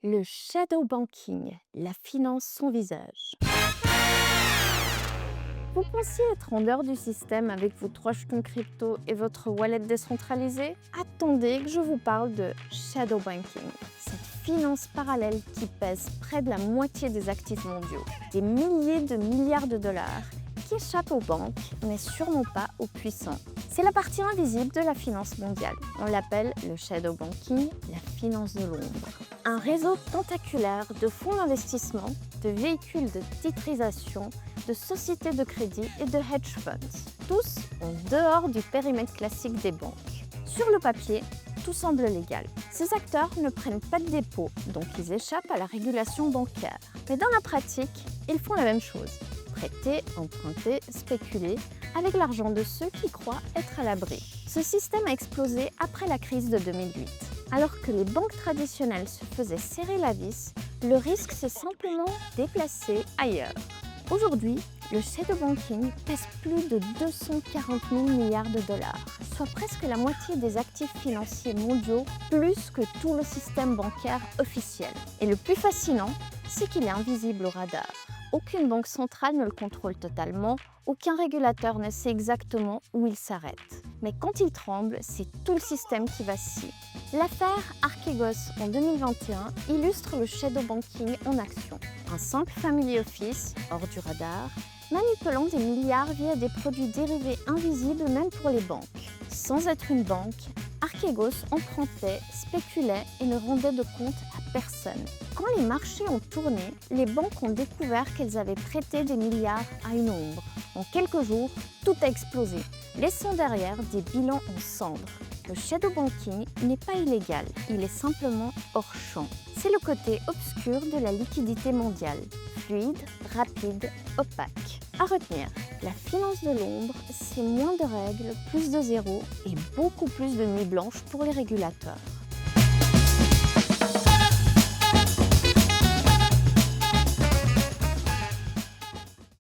Le shadow banking, la finance sans visage. Vous pensiez être en dehors du système avec vos 3 jetons crypto et votre wallet décentralisée? Attendez que je vous parle de shadow banking, cette finance parallèle qui pèse près de la moitié des actifs mondiaux, des milliers de milliards de dollars qui échappent aux banques, mais sûrement pas aux puissants. C'est la partie invisible de la finance mondiale. On l'appelle le shadow banking, la finance de l'ombre. Un réseau tentaculaire de fonds d'investissement, de véhicules de titrisation, de sociétés de crédit et de hedge funds, tous en dehors du périmètre classique des banques. Sur le papier, tout semble légal. Ces acteurs ne prennent pas de dépôt, donc ils échappent à la régulation bancaire. Mais dans la pratique, ils font la même chose. Prêter, emprunter, spéculer avec l'argent de ceux qui croient être à l'abri. Ce système a explosé après la crise de 2008. Alors que les banques traditionnelles se faisaient serrer la vis, le risque s'est simplement déplacé ailleurs. Aujourd'hui, le shadow banking pèse plus de 240 000 milliards de dollars, soit presque la moitié des actifs financiers mondiaux, plus que tout le système bancaire officiel. Et le plus fascinant, c'est qu'il est invisible au radar. Aucune banque centrale ne le contrôle totalement, aucun régulateur ne sait exactement où il s'arrête. Mais quand il tremble, c'est tout le système qui vacille. L'affaire Archegos en 2021 illustre le shadow banking en action. Un simple family office, hors du radar, manipulant des milliards via des produits dérivés invisibles même pour les banques. Sans être une banque, Archegos empruntait, spéculait et ne rendait de compte à personne. Quand les marchés ont tourné, les banques ont découvert qu'elles avaient prêté des milliards à une ombre. En quelques jours, tout a explosé, laissant derrière des bilans en cendres. Le shadow banking n'est pas illégal, il est simplement hors champ. C'est le côté obscur de la liquidité mondiale, fluide, rapide, opaque. À retenir, la finance de l'ombre, c'est moins de règles, plus de zéros et beaucoup plus de nuits blanches pour les régulateurs.